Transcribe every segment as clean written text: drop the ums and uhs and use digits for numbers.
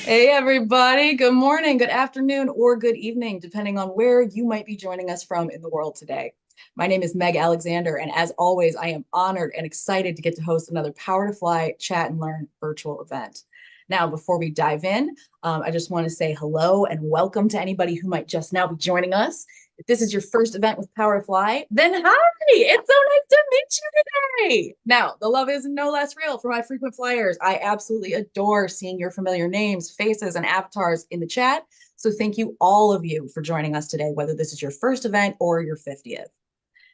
Hey, everybody. Good morning, good afternoon, or good evening, depending on where you might be joining us from in the world today. My name is Meg Alexander, and as always, I am honored and excited to get to host another Power to Fly Chat and Learn virtual event. Now, before we dive in, I just want to say hello and welcome to anybody who might just now be joining us. If this is your first event with Power to Fly, then hi, it's so nice to meet you today. Now, the love is no less real for my frequent flyers. I absolutely adore seeing your familiar names, faces, and avatars in the chat. So thank you all of you for joining us today, whether this is your first event or your 50th.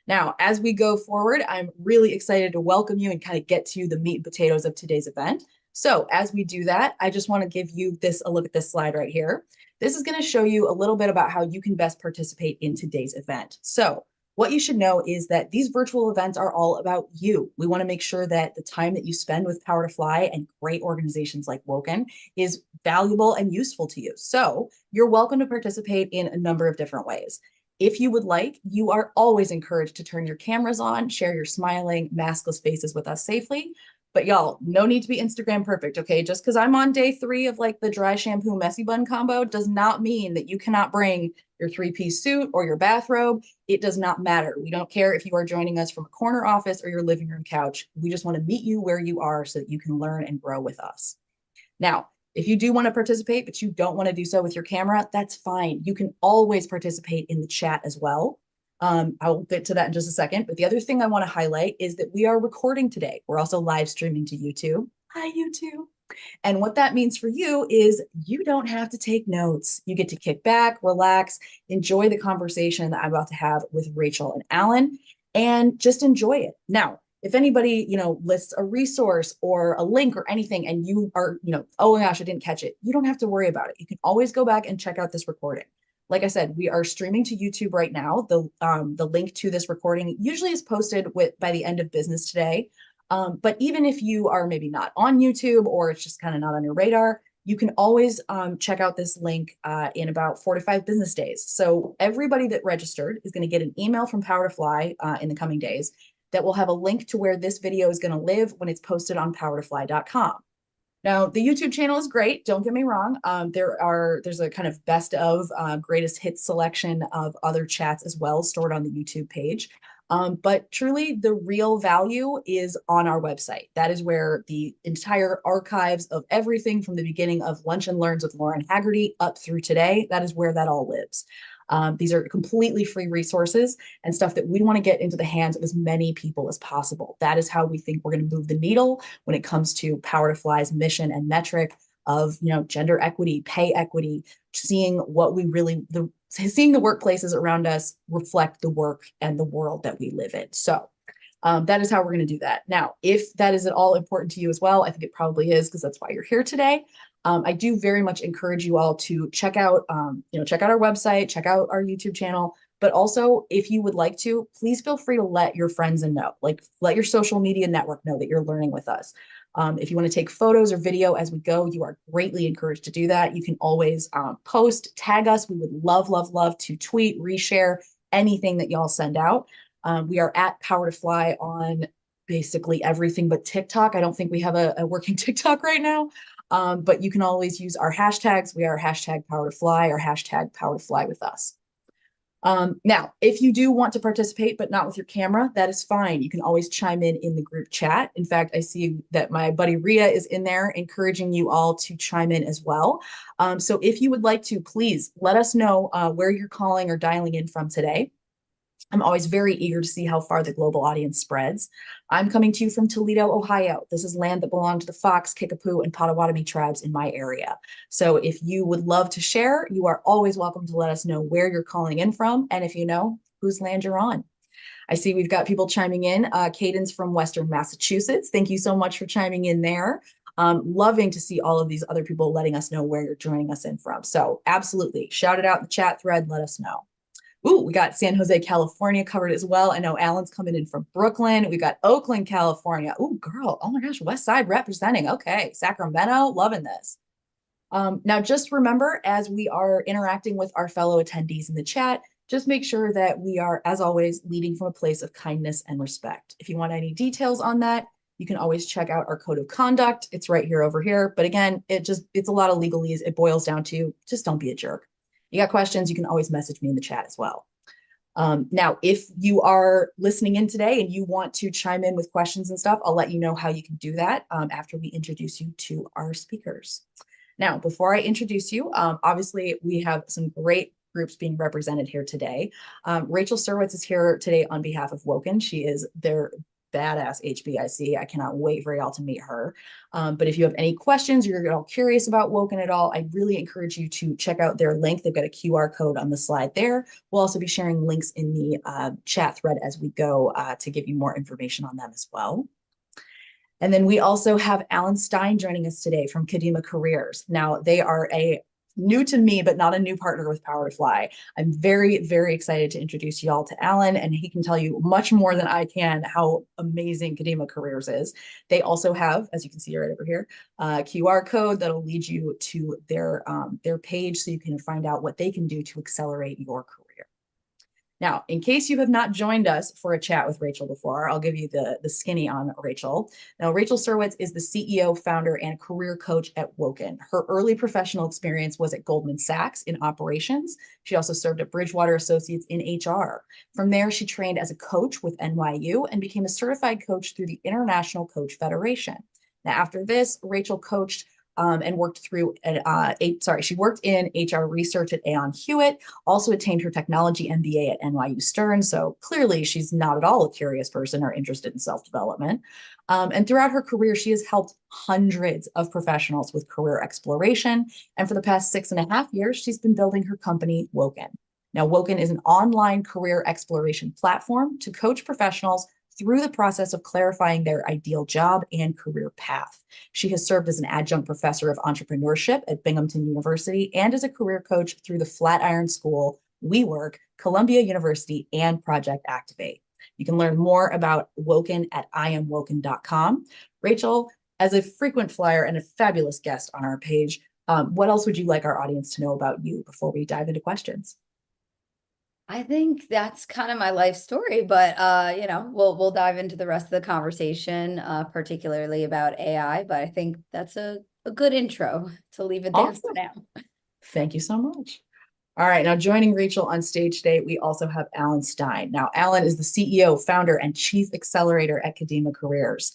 Now, as we go forward, I'm really excited to welcome you and kind of get to the meat and potatoes of today's event. So as we do that, I just want to give you a look at this slide right here. This is going to show you a little bit about how you can best participate in today's event. So what you should know is that these virtual events are all about you. We want to make sure that the time that you spend with Power to Fly and great organizations like Woken is valuable and useful to you. So you're welcome to participate in a number of different ways. If you would like, you are always encouraged to turn your cameras on, share your smiling, maskless faces with us safely. But y'all, no need to be Instagram perfect, okay? Just because I'm on day 3 of like the dry shampoo messy bun combo does not mean that you cannot bring your 3-piece suit or your bathrobe. It does not matter. We don't care if you are joining us from a corner office or your living room couch. We just want to meet you where you are so that you can learn and grow with us. Now, if you do want to participate, but you don't want to do so with your camera, that's fine. You can always participate in the chat as well. I'll get to that in just a second. But the other thing I want to highlight is that we are recording today. We're also live streaming to YouTube. Hi, YouTube. And what that means for you is you don't have to take notes. You get to kick back, relax, enjoy the conversation that I'm about to have with Rachel and Alan, and just enjoy it. Now, if anybody, lists a resource or a link or anything and you are, oh my gosh, I didn't catch it, you don't have to worry about it. You can always go back and check out this recording. Like I said, we are streaming to YouTube right now. The link to this recording usually is posted by the end of business today. But even if you are maybe not on YouTube or it's just kind of not on your radar, you can always check out this link in about 4 to 5 business days. So everybody that registered is going to get an email from Power to Fly in the coming days that will have a link to where this video is going to live when it's posted on powertofly.com. Now, the YouTube channel is great. Don't get me wrong. There's a kind of best of greatest hits selection of other chats as well stored on the YouTube page. But truly, the real value is on our website. That is where the entire archives of everything from the beginning of Lunch and Learns with Lauren Haggerty up through today, that is where that all lives. These are completely free resources and stuff that we want to get into the hands of as many people as possible. That is how we think we're going to move the needle when it comes to Power to Fly's mission and metric of gender equity, pay equity, seeing what we really seeing the workplaces around us reflect the work and the world that we live in. So that is how we're going to do that. Now, if that is at all important to you as well, I think it probably is because that's why you're here today. I do very much encourage you all to check out our website, check out our YouTube channel. But also, if you would like to, please feel free to let your friends know, like let your social media network know that you're learning with us. If you want to take photos or video as we go, you are greatly encouraged to do that. You can always post, tag us. We would love, love, love to tweet, reshare anything that y'all send out. We are at Power to Fly on basically everything but TikTok. I don't think we have a working TikTok right now. But you can always use our hashtags. We are hashtag Power to Fly or hashtag Power to Fly with us. Now, if you do want to participate, but not with your camera, that is fine. You can always chime in the group chat. In fact, I see that my buddy Ria is in there encouraging you all to chime in as well. So if you would like to, please let us know where you're calling or dialing in from today. I'm always very eager to see how far the global audience spreads. I'm coming to you from Toledo, Ohio. This is land that belonged to the Fox, Kickapoo, and Potawatomi tribes in my area. So if you would love to share, you are always welcome to let us know where you're calling in from and if you know whose land you're on. I see we've got people chiming in. Cadence from Western Massachusetts. Thank you so much for chiming in there. Loving to see all of these other people letting us know where you're joining us in from. So absolutely, shout it out in the chat thread. Let us know. Ooh, we got San Jose, California covered as well. I know Alan's coming in from Brooklyn. We got Oakland, California. Ooh, girl. Oh my gosh, West Side representing. Okay, Sacramento, loving this. Now, just remember, as we are interacting with our fellow attendees in the chat, just make sure that we are, as always, leading from a place of kindness and respect. If you want any details on that, You can always check out our code of conduct. It's right here over here. But again, it's a lot of legalese. It boils down to just don't be a jerk. You got questions, you can always message me in the chat as well. Now, if you are listening in today and you want to chime in with questions and stuff, I'll let you know how you can do that after we introduce you to our speakers. Now, before I introduce you, obviously we have some great groups being represented here today. Rachel Serwetz is here today on behalf of Woken. She is their badass HBIC. I cannot wait for y'all to meet her. But if you have any questions, or you're all curious about Woken at all, I really encourage you to check out their link. They've got a QR code on the slide there. We'll also be sharing links in the chat thread as we go to give you more information on them as well. And then we also have Alan Stein joining us today from Kadima Careers. Now, they are a new to me, but not a new partner with Power to Fly. I'm very, very excited to introduce y'all to Alan, and he can tell you much more than I can how amazing Kadima Careers is. They also have, as you can see right over here, a QR code that'll lead you to their page so you can find out what they can do to accelerate your career. Now, in case you have not joined us for a chat with Rachel before, I'll give you the skinny on Rachel. Now, Rachel Serwetz is the CEO, founder, and career coach at Woken. Her early professional experience was at Goldman Sachs in operations. She also served at Bridgewater Associates in HR. From there, she trained as a coach with NYU and became a certified coach through the International Coach Federation. Now, after this, Rachel coached and worked through, she worked in HR research at Aon Hewitt, also attained her technology MBA at NYU Stern. So clearly she's not at all a curious person or interested in self-development. And throughout her career, she has helped hundreds of professionals with career exploration. And for the past 6.5 years, she's been building her company, Woken. Now, Woken is an online career exploration platform to coach professionals through the process of clarifying their ideal job and career path. She has served as an adjunct professor of entrepreneurship at Binghamton University and as a career coach through the Flatiron School, WeWork, Columbia University, and Project Activate. You can learn more about Woken at iamwoken.com. Rachel, as a frequent flyer and a fabulous guest on our page, what else would you like our audience to know about you before we dive into questions? I think that's kind of my life story, but you know, we'll dive into the rest of the conversation, particularly about AI. But I think that's a good intro to leave it there for now. Thank you so much. All right, now joining Rachel on stage today, we also have Alan Stein. Now, Alan is the CEO, founder, and Chief Accelerator at Kadima Careers.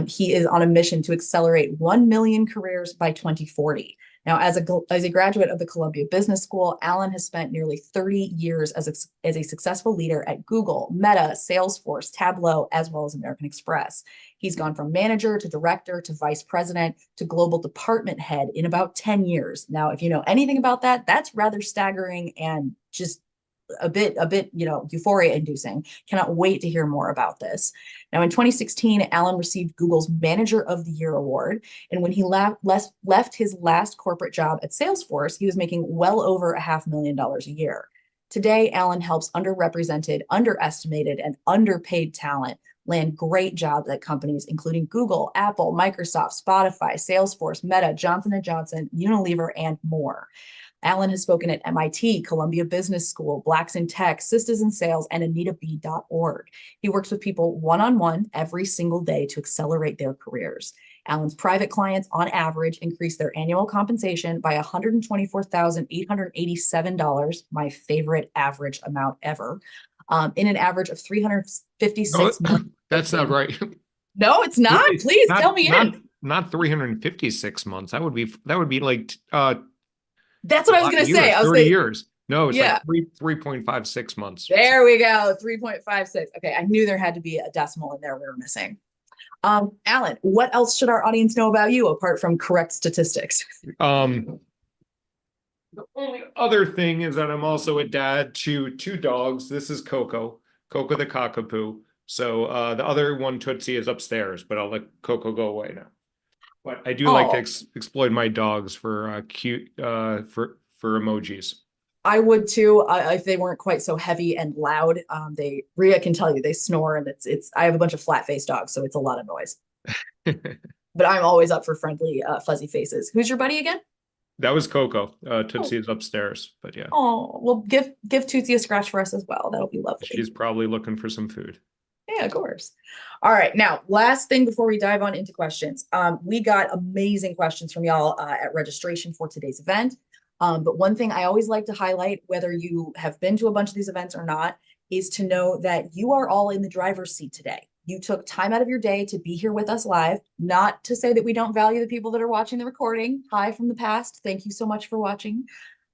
He is on a mission to accelerate 1 million careers by 2040. Now, as a graduate of the Columbia Business School, Alan has spent nearly 30 years as a successful leader at Google, Meta, Salesforce, Tableau, as well as American Express. He's gone from manager to director to vice president to global department head in about 10 years. Now, if you know anything about that, that's rather staggering and just a bit, euphoria inducing. Cannot wait to hear more about this. Now, in 2016, Alan received Google's Manager of the Year award. And when he left his last corporate job at Salesforce, he was making well over $500,000 a year. Today, Alan helps underrepresented, underestimated, and underpaid talent land great jobs at companies including Google, Apple, Microsoft, Spotify, Salesforce, Meta, Johnson & Johnson, Unilever, and more. Alan has spoken at MIT, Columbia Business School, Blacks in Tech, Sisters in Sales, and AnitaB.org. He works with people one-on-one every single day to accelerate their careers. Alan's private clients, on average, increase their annual compensation by $124,887, my favorite average amount ever, in an average of 356 months. That's not right. No, it's not. Please tell me not 356 months. That would be like that's what I was going to say. 30 years. No, it's like 3.56 months. There we go. 3.56. Okay. I knew there had to be a decimal in there we were missing. Alan, what else should our audience know about you apart from correct statistics? The only other thing is that I'm also a dad to 2 dogs. This is Coco the cockapoo. So the other one, Tootsie, is upstairs, but I'll let Coco go away now. But I do like to exploit my dogs for cute for emojis. I would too, if they weren't quite so heavy and loud. Rhea can tell you they snore, and it's. I have a bunch of flat-faced dogs, so it's a lot of noise. But I'm always up for friendly, fuzzy faces. Who's your buddy again? That was Coco. Tootsie is upstairs, but yeah. Oh, well, give Tootsie a scratch for us as well. That'll be lovely. She's probably looking for some food. Yeah, of course. All right. Now, last thing before we dive on into questions. We got amazing questions from y'all at registration for today's event. But one thing I always like to highlight, whether you have been to a bunch of these events or not, is to know that you are all in the driver's seat today. You took time out of your day to be here with us live, not to say that we don't value the people that are watching the recording. Hi from the past. Thank you so much for watching.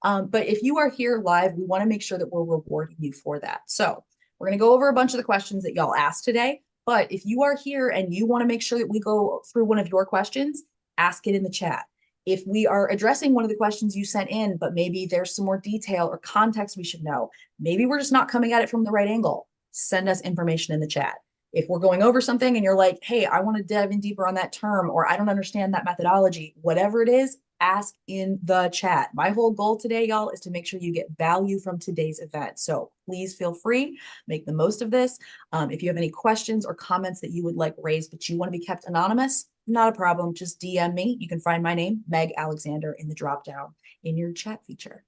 But if you are here live, we want to make sure that we're rewarding you for that. So we're going to go over a bunch of the questions that y'all asked today. But if you are here and you want to make sure that we go through one of your questions, ask it in the chat. If we are addressing one of the questions you sent in, but maybe there's some more detail or context we should know, maybe we're just not coming at it from the right angle, send us information in the chat. If we're going over something and you're like, hey, I want to dive in deeper on that term, or I don't understand that methodology, whatever it is, ask in the chat. My whole goal today, y'all, is to make sure you get value from today's event. So please feel free, make the most of this. If you have any questions or comments that you would like raised, but you want to be kept anonymous, not a problem. Just DM me. You can find my name, Meg Alexander, in the dropdown in your chat feature.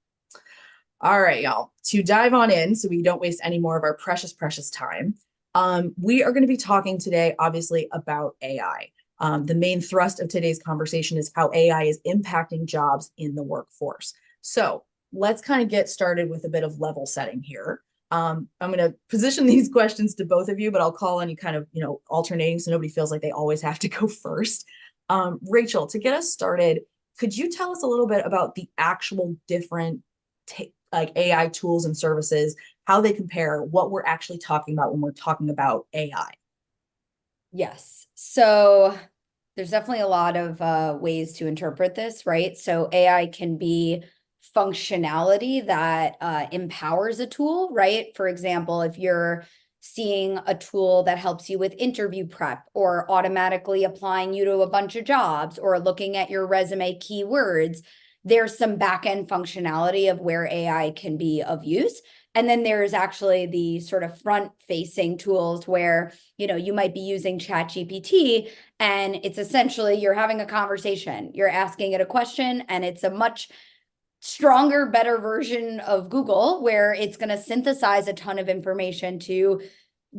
All right, y'all, to dive on in so we don't waste any more of our precious, precious time. We are going to be talking today, obviously, about AI. The main thrust of today's conversation is how AI is impacting jobs in the workforce. So let's kind of get started with a bit of level setting here. I'm going to position these questions to both of you, but I'll call on you kind of, alternating so nobody feels like they always have to go first. Rachel, to get us started, could you tell us a little bit about the actual different like AI tools and services, how they compare, what we're actually talking about when we're talking about AI? Yes. So there's definitely a lot of ways to interpret this, right? So AI can be functionality that empowers a tool, right? For example, if you're seeing a tool that helps you with interview prep or automatically applying you to a bunch of jobs or looking at your resume keywords, there's some back-end functionality of where AI can be of use. And then there's actually the sort of front-facing tools where, you might be using ChatGPT and it's essentially you're having a conversation, you're asking it a question, and it's a much stronger, better version of Google where it's going to synthesize a ton of information to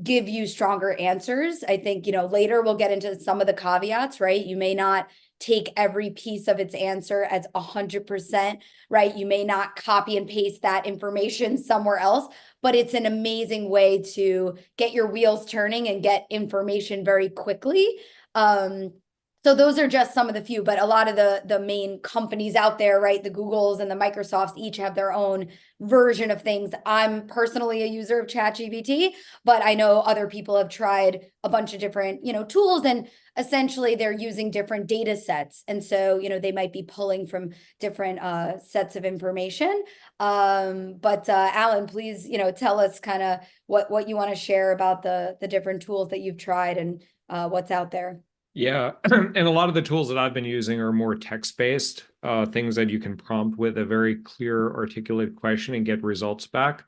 give you stronger answers. I think, later we'll get into some of the caveats, right? You may not take every piece of its answer as 100%, right? You may not copy and paste that information somewhere else, but it's an amazing way to get your wheels turning and get information very quickly. So those are just some of the few, but a lot of the main companies out there, right? The Googles and the Microsofts each have their own version of things. I'm personally a user of ChatGPT, but I know other people have tried a bunch of different, tools, and essentially they're using different data sets. And so, they might be pulling from different sets of information. But Alan, please, tell us kind of what you want to share about the different tools that you've tried and what's out there. Yeah, and a lot of the tools that I've been using are more text-based, things that you can prompt with a very clear, articulate question and get results back.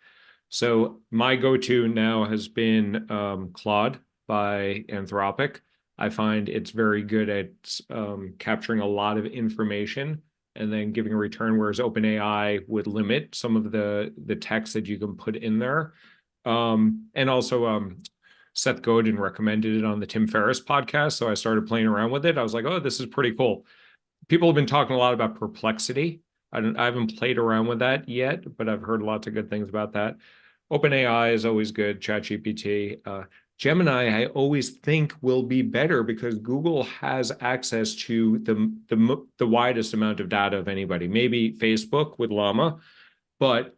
So my go-to now has been Claude by Anthropic. I find it's very good at capturing a lot of information and then giving a return, whereas OpenAI would limit some of the text that you can put in there. And also Seth Godin recommended it on the Tim Ferriss podcast, so I started playing around with it. I was like, oh, this is pretty cool. People have been talking a lot about Perplexity. I haven't played around with that yet, but I've heard lots of good things about that. OpenAI is always good, ChatGPT. Gemini, I always think will be better because Google has access to the widest amount of data of anybody. Maybe Facebook with Llama, but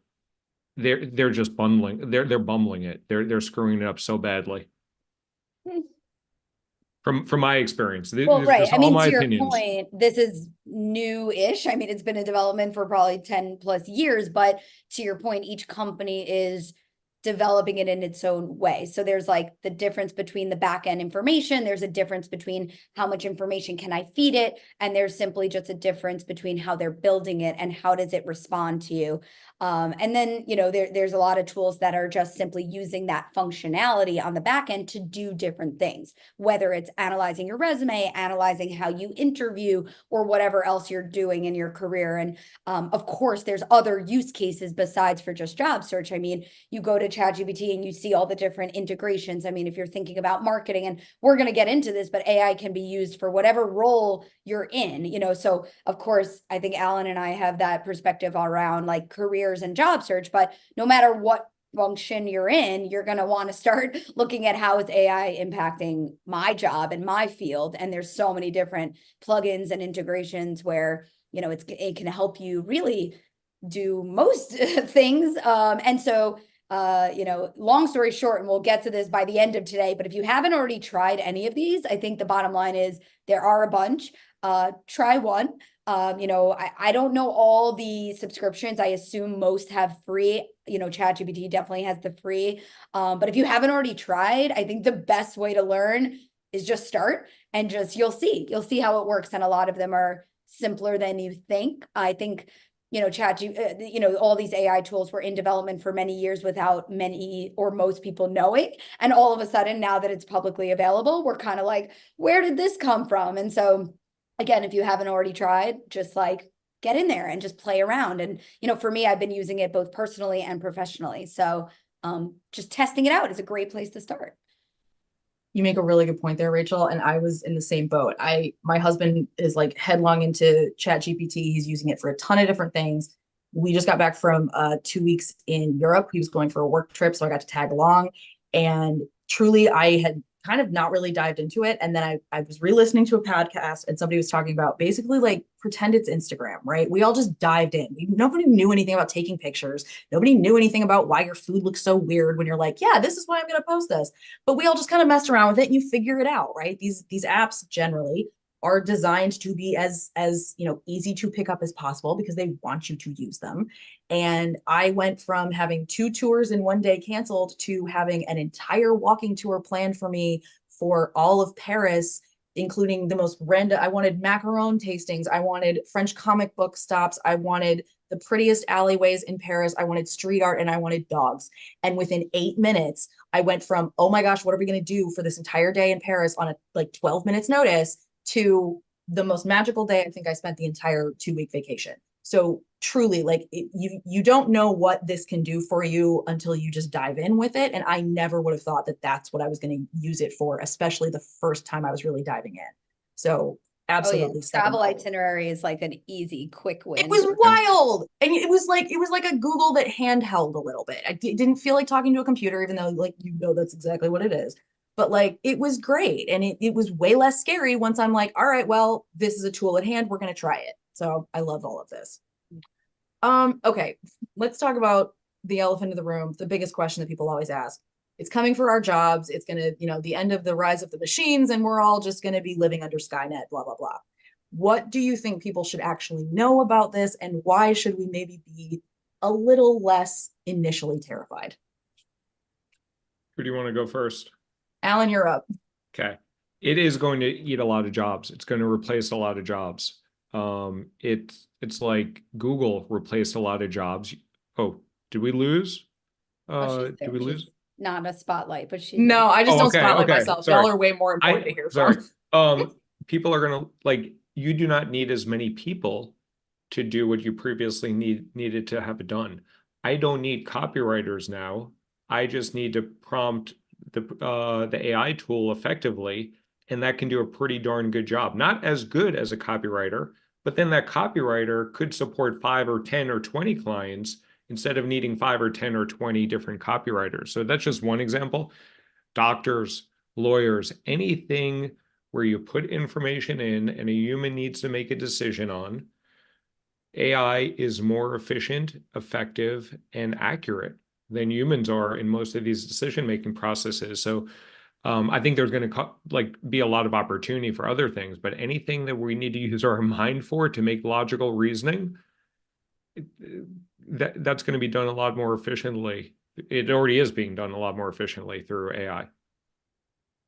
they're just bundling. They're bumbling it. They're screwing it up so badly. From my experience, Well, right. just all my to your opinions. point, this is new-ish. I mean, it's been in development for probably 10 plus years, but to your point, each company is developing it in its own way. So there's like the difference between the back end information. There's a difference between how much information can I feed it? And there's simply just a difference between how they're building it and how does it respond to you. And then, there's a lot of tools that are just simply using that functionality on the back end to do different things, whether it's analyzing your resume, analyzing how you interview, or whatever else you're doing in your career. And of course, there's other use cases besides for just job search. I mean, you go to ChatGPT and you see all the different integrations. I mean, if you're thinking about marketing, and we're going to get into this, but AI can be used for whatever role you're in, you know. So of course, I think Alan and I have that perspective around like careers and job search, but no matter what function you're in, you're going to want to start looking at how is AI impacting my job and my field. And there's so many different plugins and integrations where, you know, it can help you really do most things. And so, you know, long story short, and we'll get to this by the end of today, but if you haven't already tried any of these, I think the bottom line is there are a bunch. Try one. You know, I don't know all the subscriptions. I assume most have free. You know, ChatGPT definitely has the free. But if you haven't already tried, I think the best way to learn is just start and just you'll see how it works. And a lot of them are simpler than you think. I think, you know, you know, all these AI tools were in development for many years without many or most people knowing. And all of a sudden, now that it's publicly available, we're kind of like, where did this come from? And so again, if you haven't already tried, just like get in there and just play around. And, you know, for me, I've been using it both personally and professionally. So just testing it out is a great place to start. You make a really good point there, Rachel. And I was in the same boat. My husband is like headlong into ChatGPT. He's using it for a ton of different things. We just got back from 2 weeks in Europe. He was going for a work trip, so I got to tag along. And truly, I had kind of not really dived into it. And then I was re-listening to a podcast and somebody was talking about basically like pretend it's Instagram, right? We all just dived in. Nobody knew anything about taking pictures. Nobody knew anything about why your food looks so weird when you're like, yeah, this is why I'm going to post this. But we all just kind of messed around with it and you figure it out, right? These apps generally are designed to be as you know, easy to pick up as possible because they want you to use them. And I went from having 2 tours in one day canceled to having an entire walking tour planned for me for all of Paris, including the most random. I wanted macaron tastings. I wanted French comic book stops. I wanted the prettiest alleyways in Paris. I wanted street art and I wanted dogs. And within 8 minutes, I went from, oh my gosh, what are we going to do for this entire day in Paris on a like 12 minutes notice to the most magical day I think I spent the entire 2-week vacation. So truly, like you don't know what this can do for you until you just dive in with it. And I never would have thought that that's what I was going to use it for, especially the first time I was really diving in. So absolutely. Oh, yeah. Travel itinerary is like an easy, quick win. It was wild. And it was like a Google that handheld a little bit. I didn't feel like talking to a computer, even though like, you know, that's exactly what it is. But like, it was great. And it was way less scary once I'm like, all right, well, this is a tool at hand. We're going to try it. So I love all of this. Okay, let's talk about the elephant in the room, the biggest question that people always ask. It's coming for our jobs. It's going to, you know, the end of the rise of the machines, and we're all just going to be living under Skynet, blah, blah, blah. What do you think people should actually know about this? And why should we maybe be a little less initially terrified? Who do you want to go first? Alan, you're up. Okay. It is going to eat a lot of jobs. It's going to replace a lot of jobs. It's like Google replaced a lot of jobs. Oh, did we lose? Did we lose? Not a spotlight, but she's no, I just don't spotlight myself. Sorry. Y'all are way more important to hear from. People are gonna like you do not need as many people to do what you previously needed to have it done. I don't need copywriters now. I just need to prompt the AI tool effectively, and that can do a pretty darn good job. Not as good as a copywriter, but then that copywriter could support 5 or 10 or 20 clients instead of needing 5 or 10 or 20 different copywriters. So that's just one example. Doctors, lawyers, anything where you put information in and a human needs to make a decision on, AI is more efficient, effective, and accurate than humans are in most of these decision-making processes. So I think there's going to be a lot of opportunity for other things, but anything that we need to use our mind for to make logical reasoning, that's going to be done a lot more efficiently. It already is being done a lot more efficiently through AI.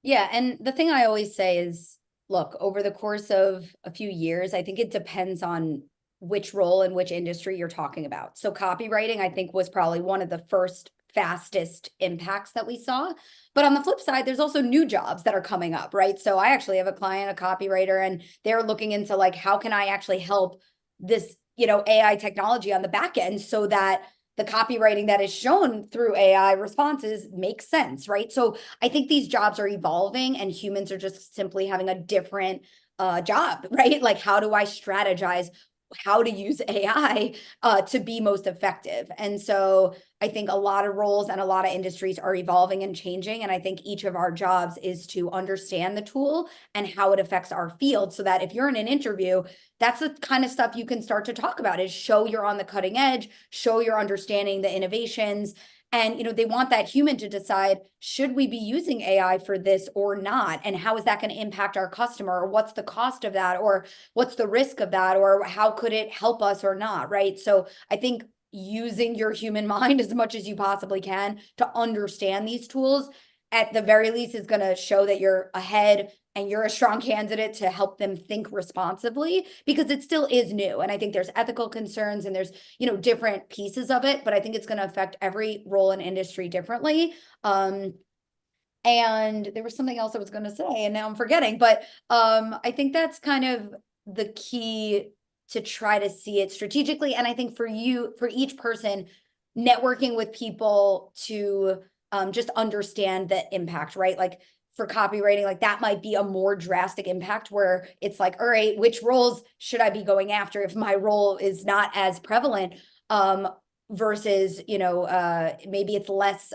Yeah, and the thing I always say is, look, over the course of a few years, I think it depends on which role and which industry you're talking about. So copywriting, I think, was probably one of the first fastest impacts that we saw. But on the flip side, there's also new jobs that are coming up, right? So I actually have a client, a copywriter, and they're looking into like, how can I actually help this, you know, AI technology on the back end so that the copywriting that is shown through AI responses makes sense, right? So I think these jobs are evolving and humans are just simply having a different job, right? Like, how do I strategize how to use AI to be most effective? And so I think a lot of roles and a lot of industries are evolving and changing. And I think each of our jobs is to understand the tool and how it affects our field, so that if you're in an interview, that's the kind of stuff you can start to talk about, is show you're on the cutting edge, show you're understanding the innovations. And, they want that human to decide, should we be using AI for this or not? And how is that going to impact our customer? Or what's the cost of that? Or what's the risk of that? Or how could it help us or not, right? So I think using your human mind as much as you possibly can to understand these tools, at the very least, is going to show that you're ahead and you're a strong candidate to help them think responsibly, because it still is new. And I think there's ethical concerns and there's, different pieces of it, but I think it's going to affect every role and industry differently. And there was something else I was going to say and now I'm forgetting, but I think that's kind of the key, to try to see it strategically. And I think for each person, networking with people to just understand the impact, right? Like, for copywriting, like, that might be a more drastic impact, where it's like, all right, which roles should I be going after if my role is not as prevalent, versus, maybe it's less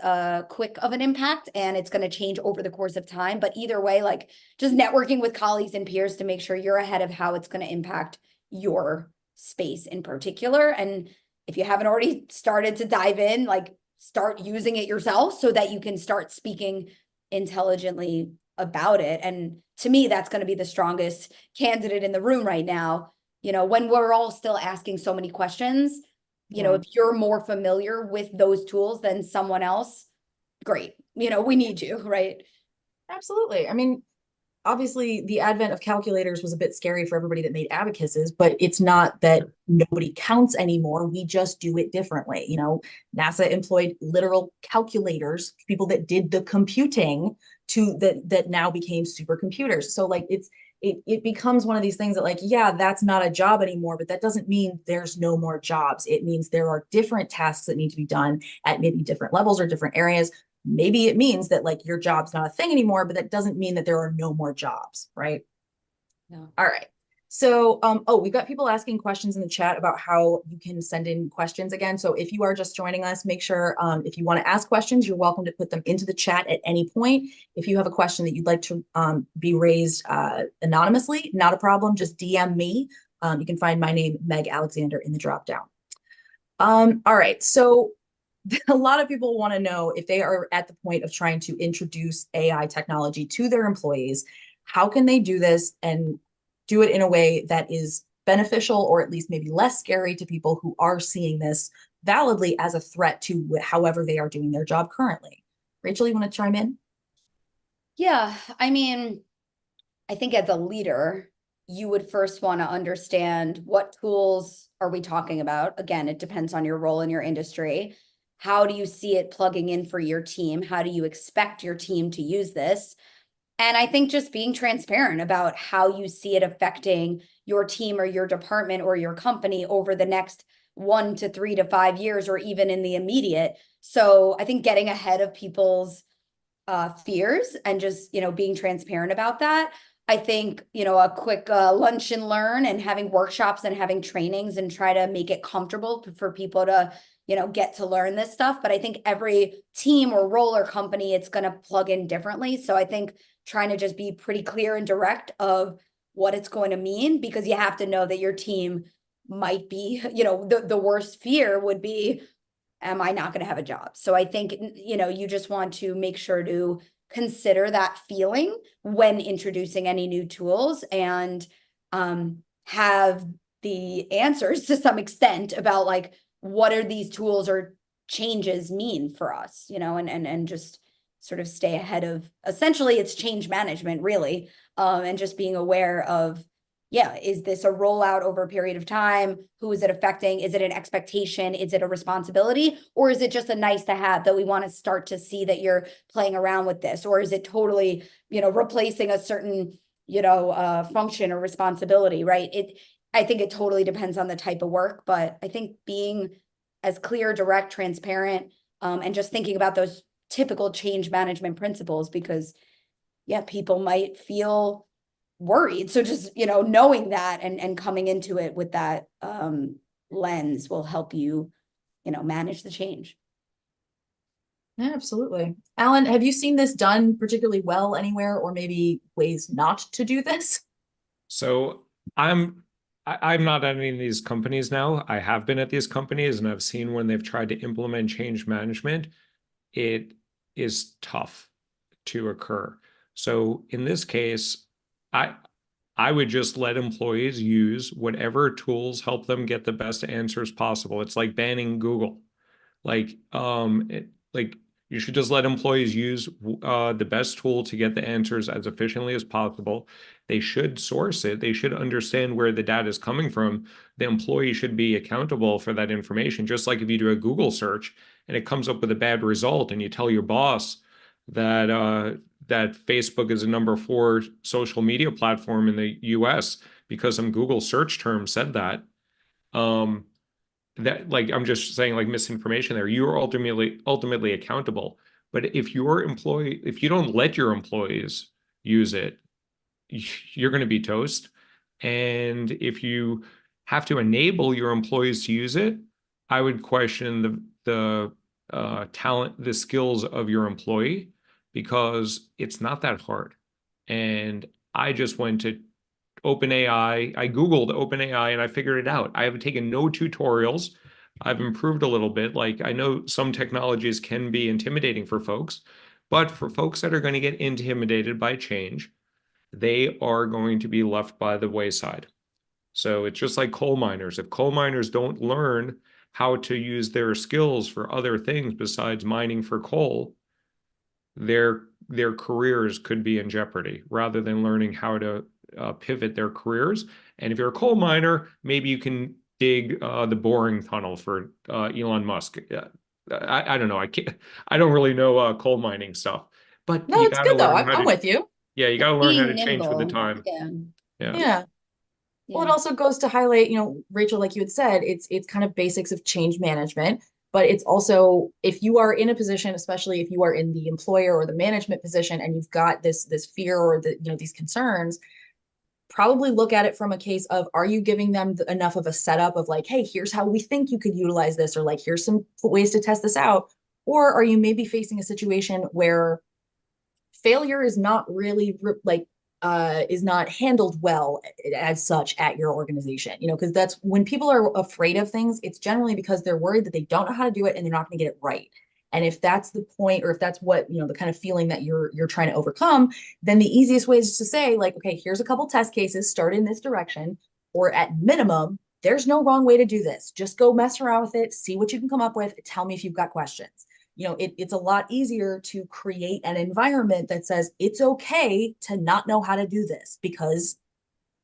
quick of an impact and it's going to change over the course of time. But either way, like, just networking with colleagues and peers to make sure you're ahead of how it's going to impact your space in particular. And if you haven't already started to dive in, like, start using it yourself so that you can start speaking intelligently about it. And to me, that's going to be the strongest candidate in the room right now, when we're all still asking so many questions. If you're more familiar with those tools than someone else, great, we need you, right? Absolutely. I mean, obviously the advent of calculators was a bit scary for everybody that made abacuses, but it's not that nobody counts anymore. We just do it differently. NASA employed literal calculators, people that did the computing that now became supercomputers. So like, it becomes one of these things that, like, yeah, that's not a job anymore, but that doesn't mean there's no more jobs. It means there are different tasks that need to be done at maybe different levels or different areas. Maybe it means that, like, your job's not a thing anymore, but that doesn't mean that there are no more jobs, right? No. All right. So, we've got people asking questions in the chat about how you can send in questions again. So if you are just joining us, make sure, if you want to ask questions, you're welcome to put them into the chat at any point. If you have a question that you'd like to be raised anonymously, not a problem, just DM me. You can find my name, Meg Alexander, in the dropdown. All right. So a lot of people want to know, if they are at the point of trying to introduce AI technology to their employees, how can they do this and do it in a way that is beneficial, or at least maybe less scary to people who are seeing this validly as a threat to however they are doing their job currently. Rachel, you want to chime in? Yeah, I mean, I think as a leader, you would first want to understand, what tools are we talking about? Again, it depends on your role in your industry. How do you see it plugging in for your team? How do you expect your team to use this? And I think just being transparent about how you see it affecting your team or your department or your company over the next 1 to 3 to 5 years, or even in the immediate. So I think getting ahead of people's fears and just, being transparent about that. I think, a quick lunch and learn, and having workshops and having trainings, and try to make it comfortable for people to, get to learn this stuff. But I think every team or role or company, it's going to plug in differently. So I think trying to just be pretty clear and direct of what it's going to mean, because you have to know that your team might be, the worst fear would be, am I not going to have a job? So I think, you just want to make sure to consider that feeling when introducing any new tools, and have the answers to some extent about, like, what are these tools or changes mean for us, and just sort of stay ahead of, essentially it's change management, really, and just being aware of, yeah, is this a rollout over a period of time? Who is it affecting? Is it an expectation? Is it a responsibility? Or is it just a nice to have that we want to start to see that you're playing around with this? Or is it totally, replacing a certain, function or responsibility, right? I think it totally depends on the type of work, but I think being as clear, direct, transparent, and just thinking about those typical change management principles, because yeah, people might feel worried. So just, knowing that and coming into it with that lens will help you, manage the change. Yeah, absolutely. Alan, have you seen this done particularly well anywhere, or maybe ways not to do this? So I'm not at any of these companies now. I have been at these companies, and I've seen when they've tried to implement change management, it is tough to occur. So in this case, I I would just let employees use whatever tools help them get the best answers possible. It's like banning Google. Like you should just let employees use the best tool to get the answers as efficiently as possible. They should source it. They should understand where the data is coming from. The employee should be accountable for that information. Just like if you do a Google search and it comes up with a bad result, and you tell your boss that that Facebook is a #4 social media platform in the US because some Google search term said that. Um, that, like, I'm just saying, like, misinformation there. You are ultimately accountable. But if you don't let your employees use it, you're going to be toast. And if you have to enable your employees to use it, I would question the talent, the skills of your employee, because it's not that hard. And I just went to OpenAI. I Googled OpenAI and I figured it out. I have taken no tutorials. I've improved a little bit. Like, I know some technologies can be intimidating for folks, but for folks that are going to get intimidated by change, they are going to be left by the wayside. So it's just like coal miners. If coal miners don't learn how to use their skills for other things besides mining for coal, their careers could be in jeopardy rather than learning how to pivot their careers. And if you're a coal miner, maybe you can dig the boring tunnel for Elon Musk. I don't know. I don't really know coal mining stuff, but No, you it's got to good though. learn how I'm to. with you. Yeah, you got to learn how Being to change with the nimble. time. Yeah. Yeah. Yeah. Well, it Yeah. also goes to highlight, Rachel, like you had said, it's kind of basics of change management, but it's also, if you are in a position, especially if you are in the employer or the management position, and you've got this fear or these concerns, probably look at it from a case of, are you giving them enough of a setup of like, hey, here's how we think you could utilize this, or like, here's some ways to test this out, or are you maybe facing a situation where failure is not really is not handled well as such at your organization, because that's when people are afraid of things, it's generally because they're worried that they don't know how to do it and they're not going to get it right. And if that's the point, or if that's what, the kind of feeling that you're trying to overcome, then the easiest way is to say, like, okay, here's a couple test cases, start in this direction, or at minimum, there's no wrong way to do this. Just go mess around with it, see what you can come up with, tell me if you've got questions. It's a lot easier to create an environment that says it's okay to not know how to do this, because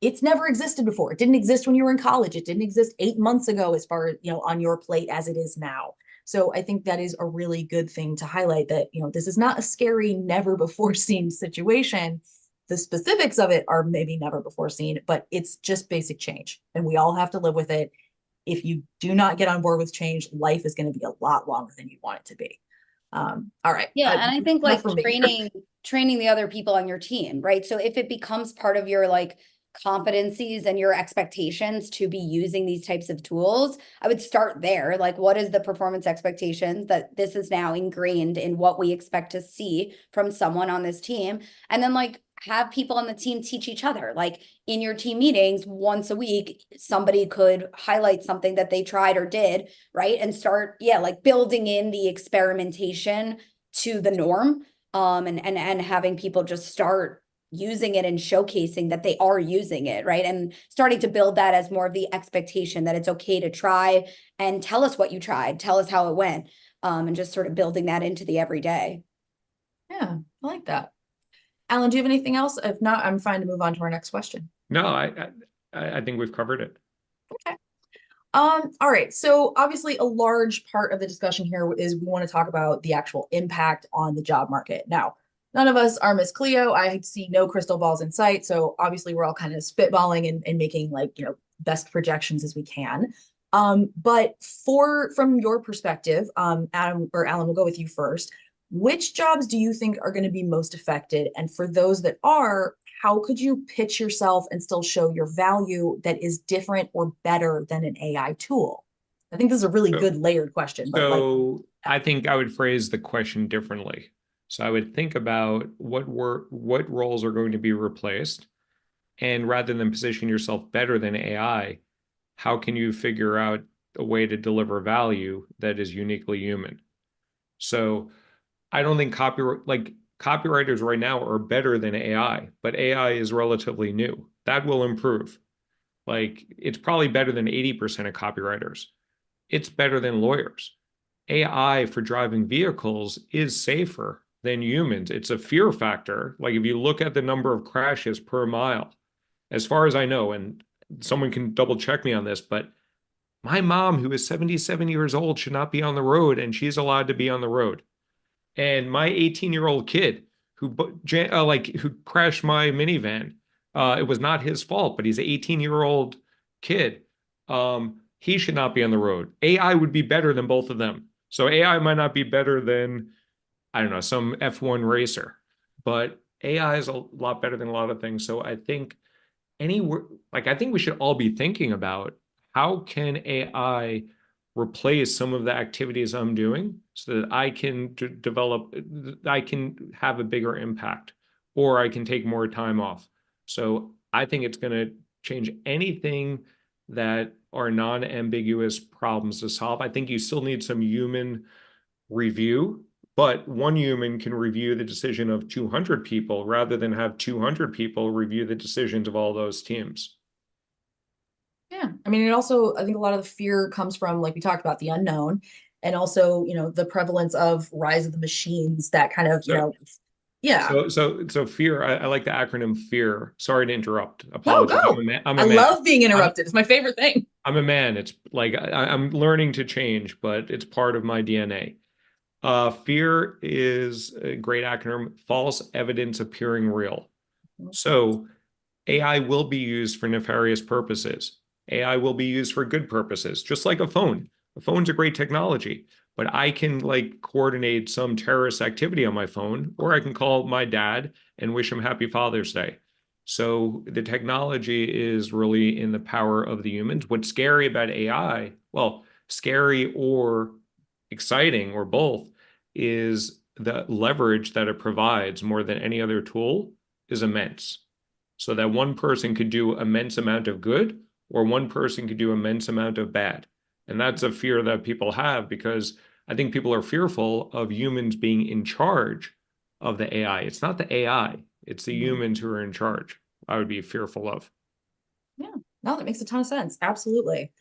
it's never existed before. It didn't exist when you were in college. It didn't exist 8 months ago, as far as, on your plate as it is now. So I think that is a really good thing to highlight, that, this is not a scary, never before seen situation. The specifics of it are maybe never before seen, but it's just basic change, and we all have to live with it. If you do not get on board with change, life is going to be a lot longer than you want it to be. All right. Yeah, and I think like for me. training the other people on your team, right? So if it becomes part of your like competencies and your expectations to be using these types of tools, I would start there. Like, what is the performance expectations that this is now ingrained in what we expect to see from someone on this team? And then like have people on the team teach each other. Like in your team meetings once a week, somebody could highlight something that they tried or did, right? And start, like building in the experimentation to the norm. And having people just start using it and showcasing that they are using it, right? And starting to build that as more of the expectation that it's okay to try, and tell us what you tried, tell us how it went, and just sort of building that into the everyday. Yeah, I like that. Alan, do you have anything else? If not, I'm fine to move on to our next question. No, I think we've covered it. Okay. All right. So obviously a large part of the discussion here is we want to talk about the actual impact on the job market. Now, none of us are Miss Cleo. I see no crystal balls in sight. So obviously we're all kind of spitballing and making, like, best projections as we can. But from your perspective, Adam or Alan, we'll go with you first. Which jobs do you think are going to be most affected? And for those that are, how could you pitch yourself and still show your value that is different or better than an AI tool? I think this is a really good layered question, but So I think I would phrase the question differently. So I would think about what roles are going to be replaced, and rather than position yourself better than AI, how can you figure out a way to deliver value that is uniquely human? So I don't think copywriters right now are better than AI, but AI is relatively new. That will improve. Like it's probably better than 80% of copywriters. It's better than lawyers. AI for driving vehicles is safer than humans. It's a fear factor. Like if you look at the number of crashes per mile, as far as I know, and someone can double check me on this, but my mom, who is 77 years old, should not be on the road, and she's allowed to be on the road. And my 18-year-old kid who who crashed my minivan, it was not his fault, but he's an 18-year-old kid. He should not be on the road. AI would be better than both of them. So AI might not be better than, I don't know, some F1 racer, but AI is a lot better than a lot of things. So I think I think we should all be thinking about how can AI replace some of the activities I'm doing so that I can I can have a bigger impact, or I can take more time off. So I think it's going to change anything that are non-ambiguous problems to solve. I think you still need some human review, but one human can review the decision of 200 people rather than have 200 people review the decisions of all those teams. yeah, I mean, I think a lot of the fear comes from, like we talked about, the unknown, and also, the prevalence of rise of the machines that kind of, yeah. So fear, I like the acronym FEAR. Sorry to interrupt. No, Apologies. go. I'm I a man. love being interrupted. It's my favorite thing. I'm a man. It's like I'm learning to change, but it's part of my DNA. FEAR is a great acronym, false evidence appearing real. So AI will be used for nefarious purposes. AI will be used for good purposes, just like a phone. A phone's a great technology, but I can coordinate some terrorist activity on my phone, or I can call my dad and wish him Happy Father's Day. So the technology is really in the power of the humans. What's scary about AI, well, scary or exciting or both, is the leverage that it provides more than any other tool is immense. So that one person could do immense amount of good, or one person could do immense amount of bad. And that's a fear that people have, because I think people are fearful of humans being in charge of the AI. It's not the AI, it's the humans who are in charge. I would be fearful of. Yeah, no, that makes a ton of sense. Absolutely.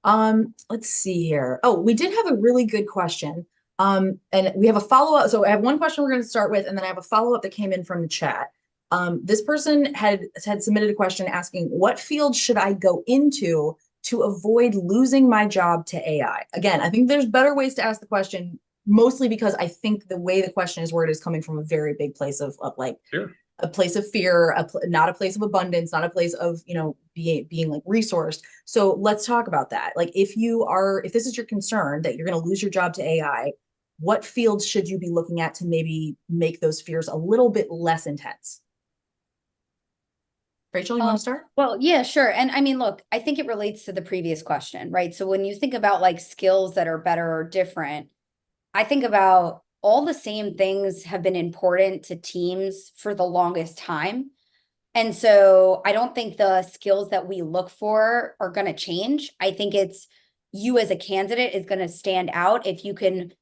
Let's see here. Oh, we did have a really good question. And we have a follow-up. So I have one question we're going to start with, and then I have a follow-up that came in from the chat. This person had submitted a question asking, what field should I go into to avoid losing my job to AI? Again, I think there's better ways to ask the question, mostly because I think the way the question is worded is coming from a very big place of Sure. A place of fear, not a place of abundance, not a place of, being like resourced. So let's talk about that. Like if this is your concern that you're going to lose your job to AI, what fields should you be looking at to maybe make those fears a little bit less intense? Rachel, you want to start? Well, yeah, sure. And I mean, look, I think it relates to the previous question, right? So when you think about skills that are better or different, I think about all the same things have been important to teams for the longest time. And so I don't think the skills that we look for are going to change. I think it's you as a candidate is going to stand out if you can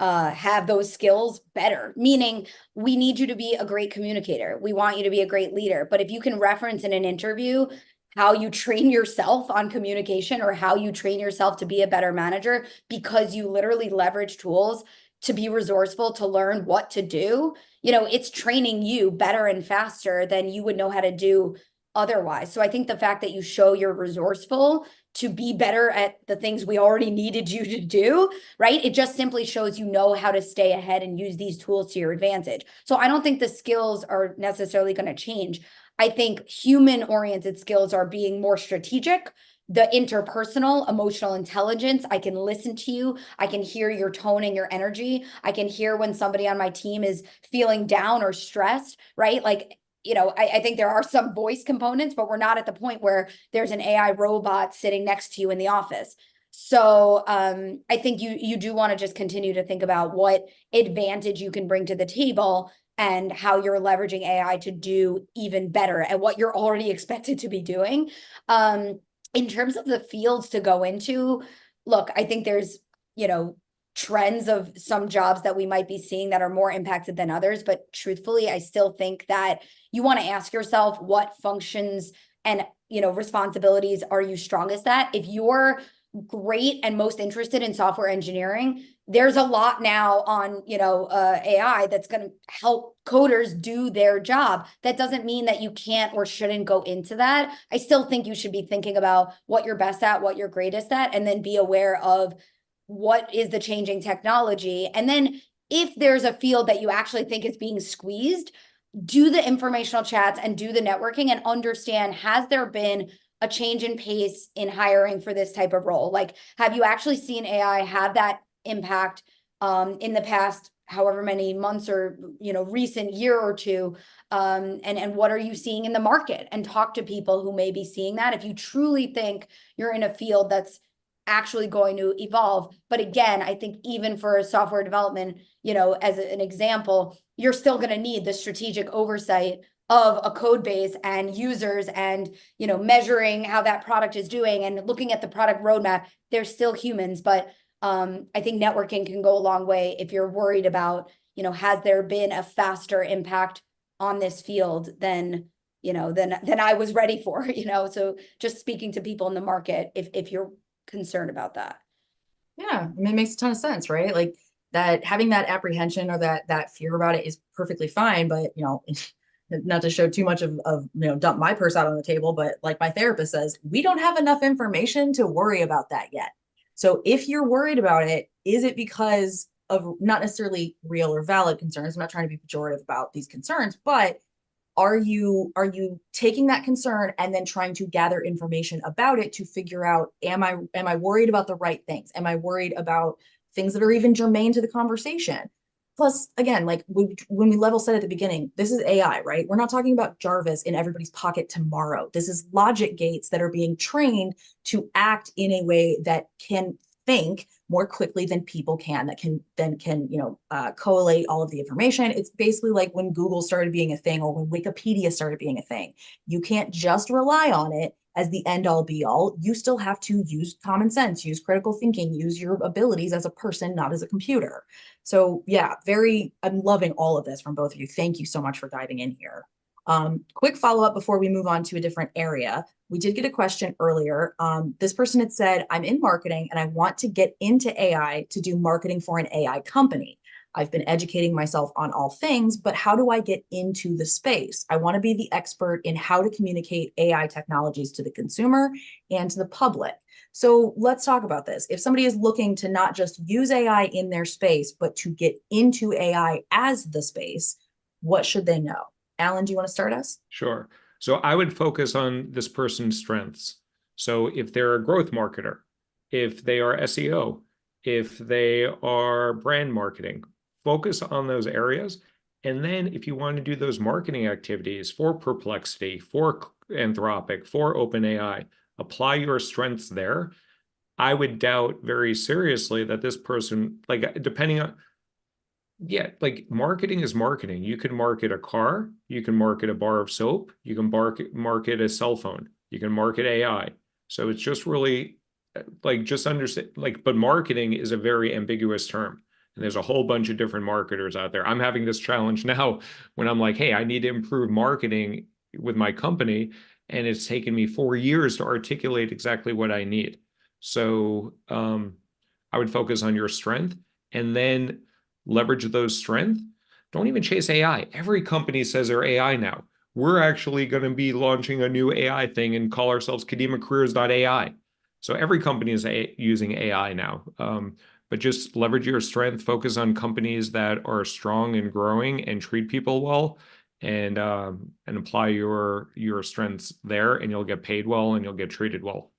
have those skills better, meaning we need you to be a great communicator. We want you to be a great leader. But if you can reference in an interview how you train yourself on communication, or how you train yourself to be a better manager because you literally leverage tools to be resourceful, to learn what to do, it's training you better and faster than you would know how to do otherwise. So I think the fact that you show you're resourceful to be better at the things we already needed you to do, right? It just simply shows you know how to stay ahead and use these tools to your advantage. So I don't think the skills are necessarily going to change. I think human-oriented skills are being more strategic, the interpersonal emotional intelligence. I can listen to you. I can hear your tone and your energy. I can hear when somebody on my team is feeling down or stressed, right? Like, I think there are some voice components, but we're not at the point where there's an AI robot sitting next to you in the office. So I think you do want to just continue to think about what advantage you can bring to the table and how you're leveraging AI to do even better at what you're already expected to be doing. In terms of the fields to go into, look, I think there's, trends of some jobs that we might be seeing that are more impacted than others. But truthfully, I still think that you want to ask yourself what functions and, responsibilities are you strongest at? If you're great and most interested in software engineering, there's a lot now on, AI that's going to help coders do their job. That doesn't mean that you can't or shouldn't go into that. I still think you should be thinking about what you're best at, what you're greatest at, and then be aware of what is the changing technology. And then if there's a field that you actually think is being squeezed, do the informational chats and do the networking and understand, has there been a change in pace in hiring for this type of role? Like, have you actually seen AI have that impact in the past however many months or recent year or two? And what are you seeing in the market? And talk to people who may be seeing that if you truly think you're in a field that's actually going to evolve. But again, I think even for software development, as an example, you're still going to need the strategic oversight of a code base and users and, measuring how that product is doing and looking at the product roadmap. They're still humans, but I think networking can go a long way if you're worried about, has there been a faster impact on this field than I was ready for, so just speaking to people in the market if you're concerned about that. Yeah, I mean, it makes a ton of sense, right? Like that having that apprehension or that fear about it is perfectly fine, but not to show too much of dump my purse out on the table, but like my therapist says, we don't have enough information to worry about that yet. So if you're worried about it, is it because of not necessarily real or valid concerns? I'm not trying to be pejorative about these concerns, but are you taking that concern and then trying to gather information about it to figure out, am I worried about the right things? Am I worried about things that are even germane to the conversation? Plus, again, like when we level set at the beginning, this is AI, right? We're not talking about Jarvis in everybody's pocket tomorrow. This is logic gates that are being trained to act in a way that can think more quickly than people can, that can collate all of the information. It's basically like when Google started being a thing or when Wikipedia started being a thing. You can't just rely on it as the end all be all. You still have to use common sense, use critical thinking, use your abilities as a person, not as a computer. So yeah, I'm loving all of this from both of you. Thank you so much for diving in here. Quick follow-up before we move on to a different area. We did get a question earlier. This person had said, I'm in marketing and I want to get into AI to do marketing for an AI company. I've been educating myself on all things, but how do I get into the space? I want to be the expert in how to communicate AI technologies to the consumer and to the public. So let's talk about this. If somebody is looking to not just use AI in their space, but to get into AI as the space, what should they know? Alan, do you want to start us? Sure. So I would focus on this person's strengths. So if they're a growth marketer, if they are SEO, if they are brand marketing, focus on those areas. And then if you want to do those marketing activities for Perplexity, for Anthropic, for OpenAI, apply your strengths there. I would doubt very seriously that this person, like depending on, yeah, like marketing is marketing. You can market a car, you can market a bar of soap, you can market a cell phone, you can market AI. So it's just really like just understand, like, but marketing is a very ambiguous term. And there's a whole bunch of different marketers out there. I'm having this challenge now when I'm like, hey, I need to improve marketing with my company. And it's taken me 4 years to articulate exactly what I need. So I would focus on your strength and then leverage those strengths. Don't even chase AI. Every company says they're AI now. We're actually going to be launching a new AI thing and call ourselves Kadima Careers.ai. So every company is using AI now. But just leverage your strength, focus on companies that are strong and growing and treat people well, and apply your strengths there, and you'll get paid well and you'll get treated well.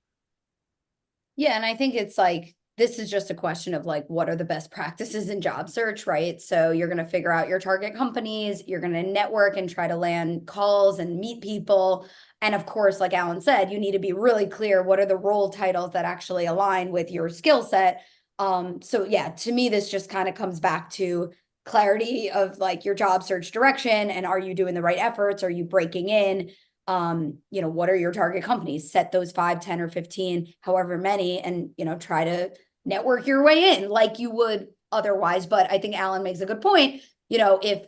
Yeah, and I think it's like, this is just a question of like, what are the best practices in job search, right? So you're going to figure out your target companies, you're going to network and try to land calls and meet people. And of course, like Alan said, you need to be really clear, what are the role titles that actually align with your skill set? So yeah, to me, this just kind of comes back to clarity of like your job search direction, and are you doing the right efforts? Are you breaking in? What are your target companies? Set those 5, 10, or 15, however many, and, try to network your way in like you would otherwise. But I think Alan makes a good point. If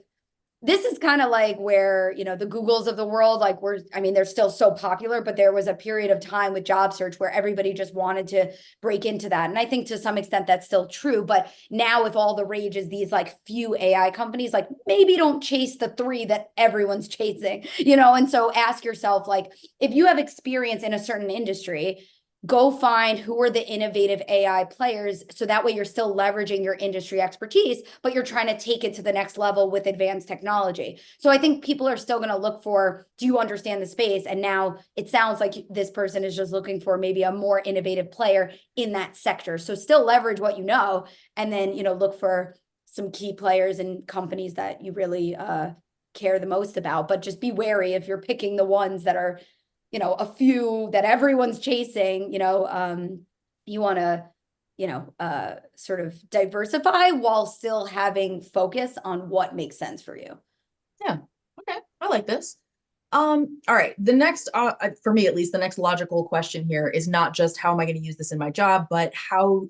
this is kind of like where, the Googles of the world, like they're still so popular, but there was a period of time with job search where everybody just wanted to break into that. And I think to some extent that's still true. But now with all the rage is these like few AI companies, like maybe don't chase the 3 that everyone's chasing, and so ask yourself, like, if you have experience in a certain industry, go find who are the innovative AI players. So that way you're still leveraging your industry expertise, but you're trying to take it to the next level with advanced technology. So I think people are still going to look for, do you understand the space? And now it sounds like this person is just looking for maybe a more innovative player in that sector. So still leverage what you know, and then, look for some key players and companies that you really care the most about. But just be wary if you're picking the ones that are, a few that everyone's chasing, you want to, sort of diversify while still having focus on what makes sense for you. Yeah. Okay. I like this. All right. The next, for me at least, the next logical question here is not just how am I going to use this in my job, but how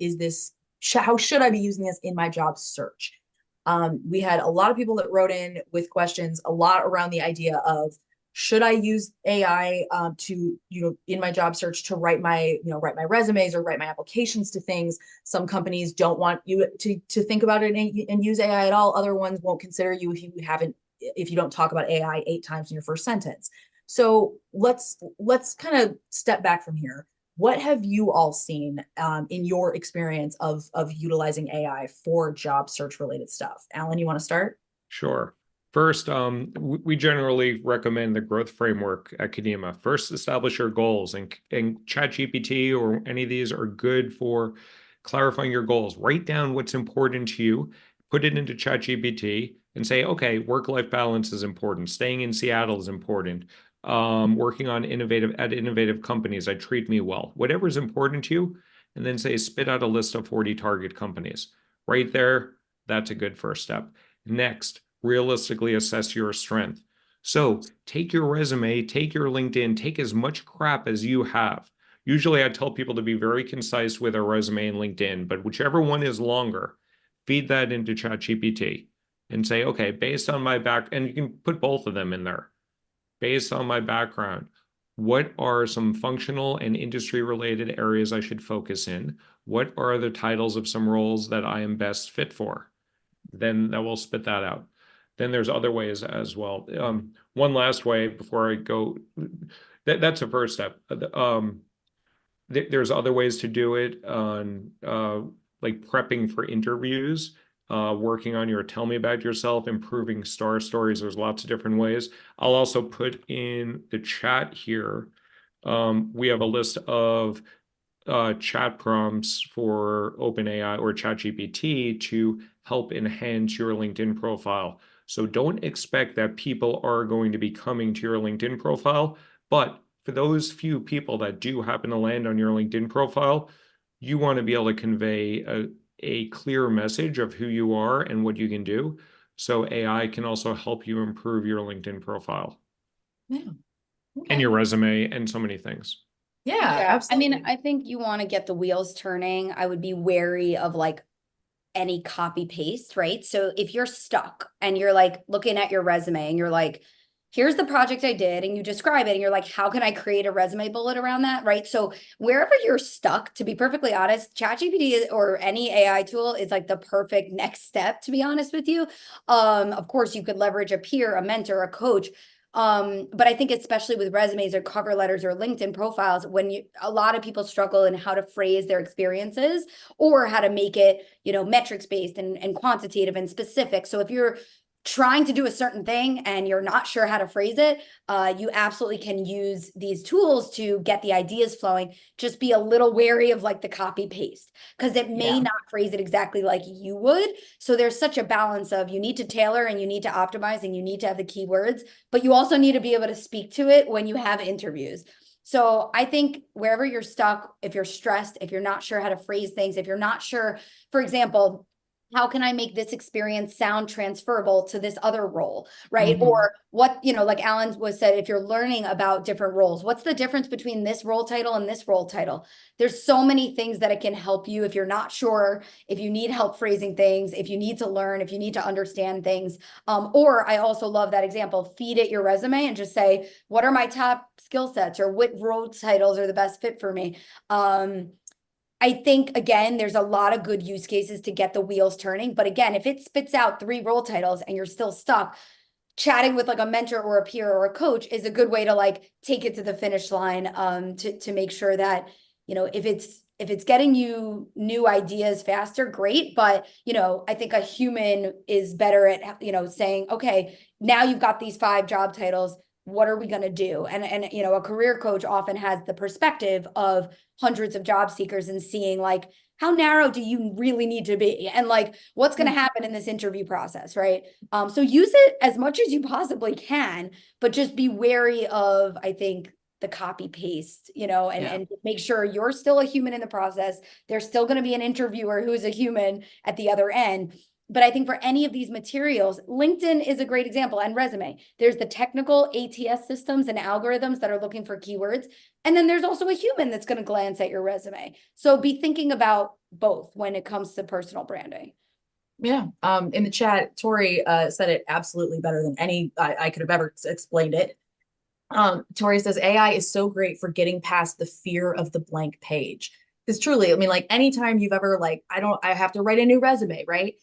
should I be using this in my job search? We had a lot of people that wrote in with questions, a lot around the idea of, should I use AI to, in my job search to write my resumes or write my applications to things? Some companies don't want you to think about it and use AI at all. Other ones won't consider you if you don't talk about AI 8 times in your first sentence. So let's kind of step back from here. What have you all seen in your experience of utilizing AI for job search related stuff? Alan, you want to start? Sure. First, we generally recommend the growth framework at Kadima. First, establish your goals, and ChatGPT or any of these are good for clarifying your goals. Write down what's important to you, put it into ChatGPT, and say, okay, work-life balance is important. Staying in Seattle is important. Working on innovative companies that treat me well. Whatever is important to you, and then say, spit out a list of 40 target companies. Right there, that's a good first step. Next, realistically assess your strength. So take your resume, take your LinkedIn, take as much crap as you have. Usually I tell people to be very concise with their resume and LinkedIn, but whichever one is longer, feed that into ChatGPT and say, okay, based on my and you can put both of them in there. Based on my background, what are some functional and industry related areas I should focus in? What are the titles of some roles that I am best fit for? Then that will spit that out. Then there's other ways as well. One last way before I go, that's a first step. There's other ways to do it on like prepping for interviews, working on your tell me about yourself, improving star stories. There's lots of different ways. I'll also put in the chat here. We have a list of chat prompts for OpenAI or ChatGPT to help enhance your LinkedIn profile. So don't expect that people are going to be coming to your LinkedIn profile, but for those few people that do happen to land on your LinkedIn profile, you want to be able to convey a clear message of who you are and what you can do. So AI can also help you improve your LinkedIn profile. Yeah. Okay. And your resume and so many things. Yeah, absolutely. I think you want to get the wheels turning. I would be wary of like any copy paste, right? So if you're stuck and you're like looking at your resume and you're like, here's the project I did, and you describe it and you're like, how can I create a resume bullet around that, right? So wherever you're stuck, to be perfectly honest, ChatGPT or any AI tool is like the perfect next step, to be honest with you. Of course, you could leverage a peer, a mentor, a coach. But I think especially with resumes or cover letters or LinkedIn profiles, when a lot of people struggle in how to phrase their experiences or how to make it, metrics based and quantitative and specific. So if you're trying to do a certain thing and you're not sure how to phrase it, you absolutely can use these tools to get the ideas flowing. Just be a little wary of like the copy paste, because it may not phrase it exactly like you would. So there's such a balance of, you need to tailor and you need to optimize and you need to have the keywords, but you also need to be able to speak to it when you have interviews. So I think wherever you're stuck, if you're stressed, if you're not sure how to phrase things, if you're not sure, for example, how can I make this experience sound transferable to this other role, right? Or what, like Alan was said, if you're learning about different roles, what's the difference between this role title and this role title? There's so many things that it can help you if you're not sure, if you need help phrasing things, if you need to learn, if you need to understand things. Or I also love that example, feed it your resume and just say, what are my top skill sets, or what role titles are the best fit for me? I think, again, there's a lot of good use cases to get the wheels turning. But again, if it spits out 3 role titles and you're still stuck, chatting with like a mentor or a peer or a coach is a good way to like take it to the finish line, to make sure that, if it's getting you new ideas faster, great. But, I think a human is better at, saying, okay, now you've got these 5 job titles. What are we going to do? And a career coach often has the perspective of hundreds of job seekers and seeing like, how narrow do you really need to be? And like, what's going to happen in this interview process, right? So use it as much as you possibly can, but just be wary of, I think, the copy paste, and make sure you're still a human in the process. There's still going to be an interviewer who's a human at the other end. But I think for any of these materials, LinkedIn is a great example, and resume. There's the technical ATS systems and algorithms that are looking for keywords. And then there's also a human that's going to glance at your resume. So be thinking about both when it comes to personal branding. Yeah. In the chat, Tori said it absolutely better than any I could have ever explained it. Tori says AI is so great for getting past the fear of the blank page. Because truly, I mean, like anytime you've ever like, I have to write a new resume, right?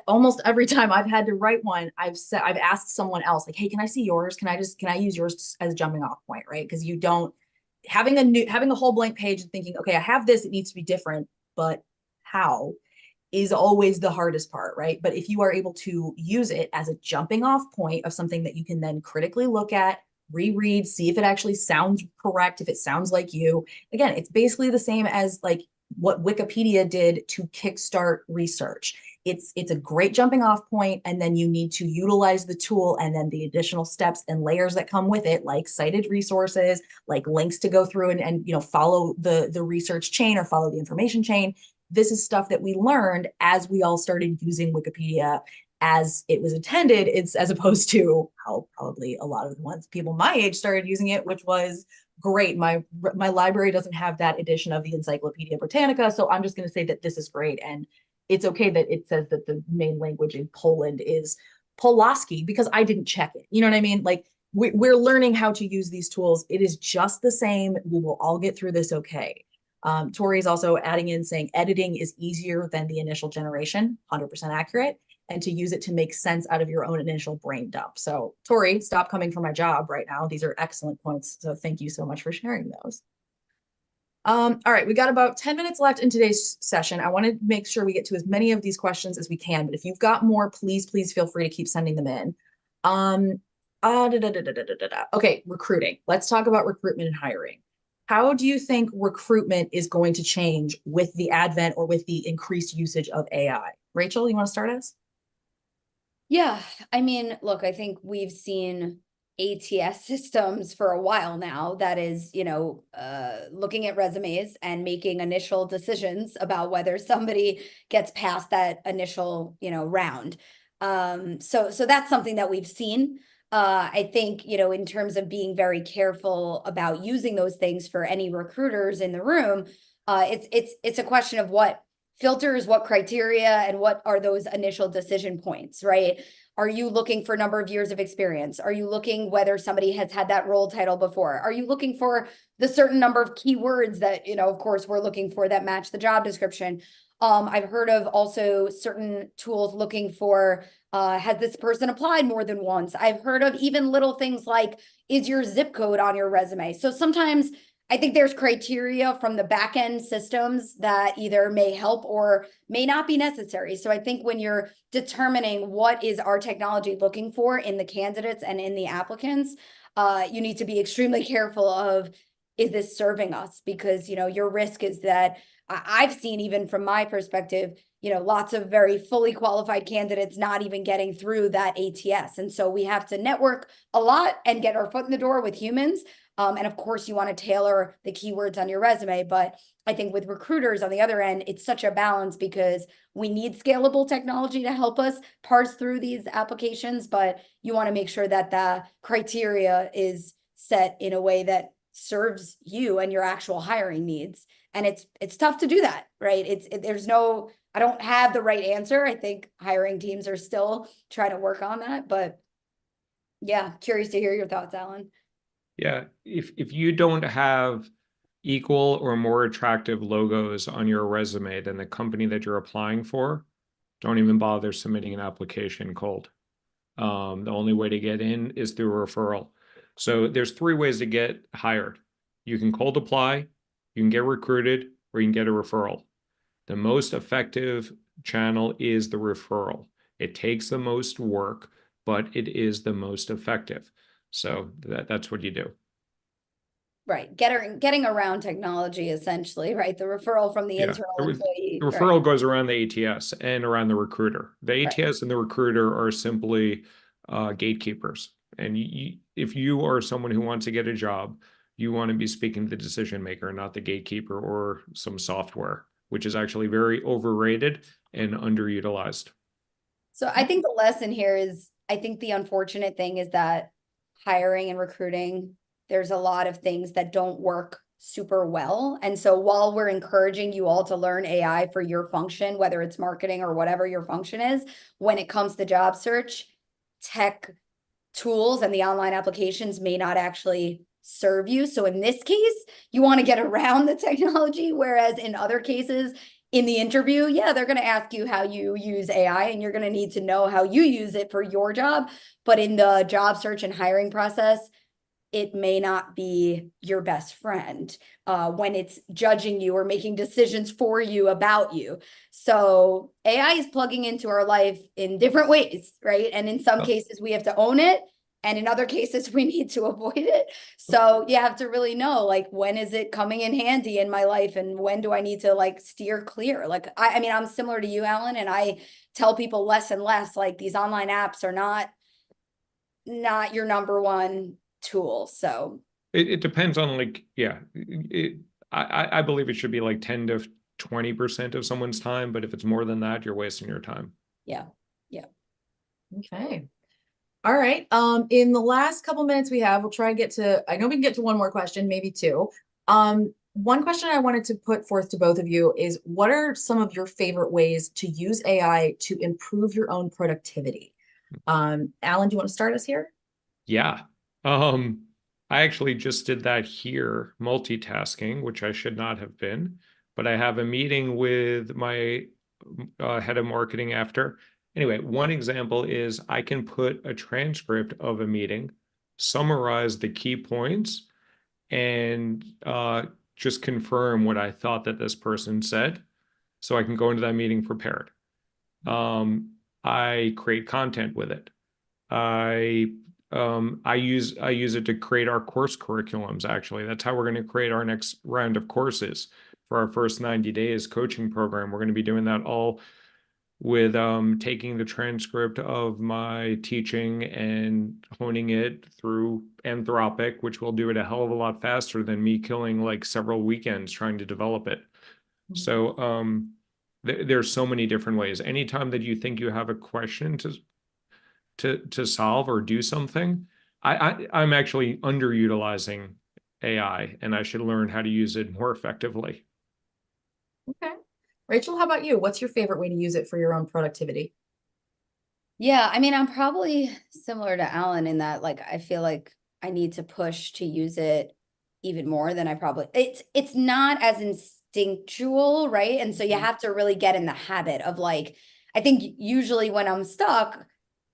Almost every time I've had to write one, I've asked someone else, like, hey, can I see yours? Can I use yours as a jumping off point, right? Because you don't having a whole blank page and thinking, okay, I have this, it needs to be different, but how is always the hardest part, right? But if you are able to use it as a jumping off point of something that you can then critically look at, reread, see if it actually sounds correct, if it sounds like you, again, it's basically the same as like what Wikipedia did to kickstart research. It's a great jumping off point, and then you need to utilize the tool and then the additional steps and layers that come with it, like cited resources, like links to go through and follow the research chain or follow the information chain. This is stuff that we learned as we all started using Wikipedia as it was intended. It's as opposed to how probably a lot of the ones people my age started using it, which was great. My library doesn't have that edition of the Encyclopedia Britannica, so I'm just going to say that this is great. And it's okay that it says that the main language in Poland is Polaski, because I didn't check it. You know what I mean? Like we're learning how to use these tools. It is just the same. We will all get through this okay. Tori's also adding in saying editing is easier than the initial generation, 100% accurate, and to use it to make sense out of your own initial brain dump. So Tori, stop coming for my job right now. These are excellent points. So thank you so much for sharing those. All right, we got about 10 minutes left in today's session. I want to make sure we get to as many of these questions as we can, but if you've got more, please feel free to keep sending them in. Okay, recruiting. Let's talk about recruitment and hiring. How do you think recruitment is going to change with the advent or with the increased usage of AI? Rachel, you want to start us? Yeah, I mean, look, I think we've seen ATS systems for a while now that is, looking at resumes and making initial decisions about whether somebody gets past that initial, round. So that's something that we've seen. I think, in terms of being very careful about using those things for any recruiters in the room, it's a question of what filters, what criteria, and what are those initial decision points, right? Are you looking for number of years of experience? Are you looking whether somebody has had that role title before? Are you looking for the certain number of keywords that, of course, we're looking for that match the job description? I've heard of also certain tools looking for, has this person applied more than once? I've heard of even little things like, is your zip code on your resume? So sometimes I think there's criteria from the back end systems that either may help or may not be necessary. So I think when you're determining what is our technology looking for in the candidates and in the applicants, you need to be extremely careful of, is this serving us? Because, you know, your risk is that I've seen, even from my perspective, you know, lots of very fully qualified candidates not even getting through that ATS. And so we have to network a lot and get our foot in the door with humans. And of course, you want to tailor the keywords on your resume. But I think with recruiters on the other end, it's such a balance because we need scalable technology to help us parse through these applications. But you want to make sure that the criteria is set in a way that serves you and your actual hiring needs. And it's tough to do that, right? I don't have the right answer. I think hiring teams are still trying to work on that. But yeah, curious to hear your thoughts, Alan. Yeah, if you don't have equal or more attractive logos on your resume than the company that you're applying for, don't even bother submitting an application cold. The only way to get in is through a referral. So there's 3 ways to get hired. You can cold apply, you can get recruited, or you can get a referral. The most effective channel is the referral. It takes the most work, but it is the most effective. So that's what you do. Right. Getting around technology, essentially, right? The referral from the internal employee. The referral goes around the ATS and around the recruiter. The ATS Right. and the recruiter are simply gatekeepers. And if you are someone who wants to get a job, you want to be speaking to the decision maker, not the gatekeeper or some software, which is actually very overrated and underutilized. So I think the lesson here is, I think the unfortunate thing is that hiring and recruiting, there's a lot of things that don't work super well. And so while we're encouraging you all to learn AI for your function, whether it's marketing or whatever your function is, when it comes to job search, tech tools and the online applications may not actually serve you. So in this case, you want to get around the technology, whereas in other cases, in the interview, yeah, they're going to ask you how you use AI and you're going to need to know how you use it for your job. But in the job search and hiring process, it may not be your best friend when it's judging you or making decisions for you about you. So AI is plugging into our life in different ways, right? And in some cases, we have to own it. And in other cases, we need to avoid it. So you have to really know, like, when is it coming in handy in my life? And when do I need to, like, steer clear? Like, I mean, I'm similar to you, Alan, and I tell people less and less, like, these online apps are not your number one tool. So it depends on, like, yeah, I believe it should be like 10 to 20% of someone's time, but if it's more than that, you're wasting your time. yeah. Okay. All right. In the last couple minutes we have, we'll try and get to, I know we can get to one more question, maybe 2. One question I wanted to put forth to both of you is, what are some of your favorite ways to use AI to improve your own productivity? Alan, do you want to start us here? Yeah. I actually just did that here, multitasking, which I should not have been, but I have a meeting with my head of marketing after. Anyway, one example is I can put a transcript of a meeting, summarize the key points, and just confirm what I thought that this person said, so I can go into that meeting prepared. I create content with it. I use it to create our course curriculums. Actually, that's how we're going to create our next round of courses for our first 90 days coaching program. We're going to be doing that all with taking the transcript of my teaching and honing it through Anthropic, which will do it a hell of a lot faster than me killing like several weekends trying to develop it. So there's so many different ways. Anytime that you think you have a question to solve or do something, I'm actually underutilizing AI, and I should learn how to use it more effectively. Okay. Rachel, how about you? What's your favorite way to use it for your own productivity? Yeah, I mean, I'm probably similar to Alan in that, like, I feel like I need to push to use it even more than it's not as instinctual, right? And so you have to really get in the habit of, like, I think usually when I'm stuck,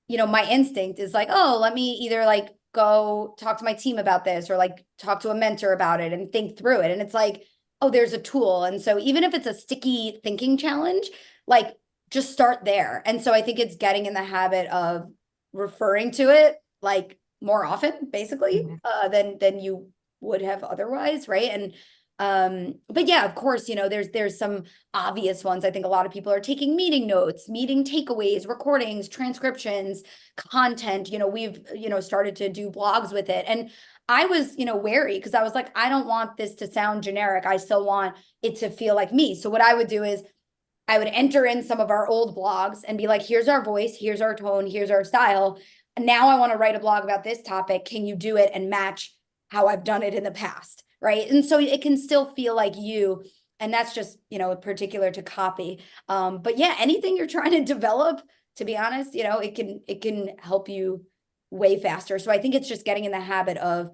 you know, my instinct is like, oh, let me either like go talk to my team about this, or like talk to a mentor about it and think through it. And it's like, oh, there's a tool. And so even if it's a sticky thinking challenge, like just start there. And so I think it's getting in the habit of referring to it like more often, basically, than you would have otherwise, right? And but yeah, of course, you know, there's some obvious ones. I think a lot of people are taking meeting notes, meeting takeaways, recordings, transcriptions, content. You know, we've, you know, started to do blogs with it. And I was, you know, wary because I was like, I don't want this to sound generic. I still want it to feel like me. So what I would do is I would enter in some of our old blogs and be like, here's our voice, here's our tone, here's our style. And now I want to write a blog about this topic. Can you do it and match how I've done it in the past? Right. And so it can still feel like you. And that's just, you know, particular to copy. But yeah, anything you're trying to develop, to be honest, you know, it can help you way faster. So I think it's just getting in the habit of,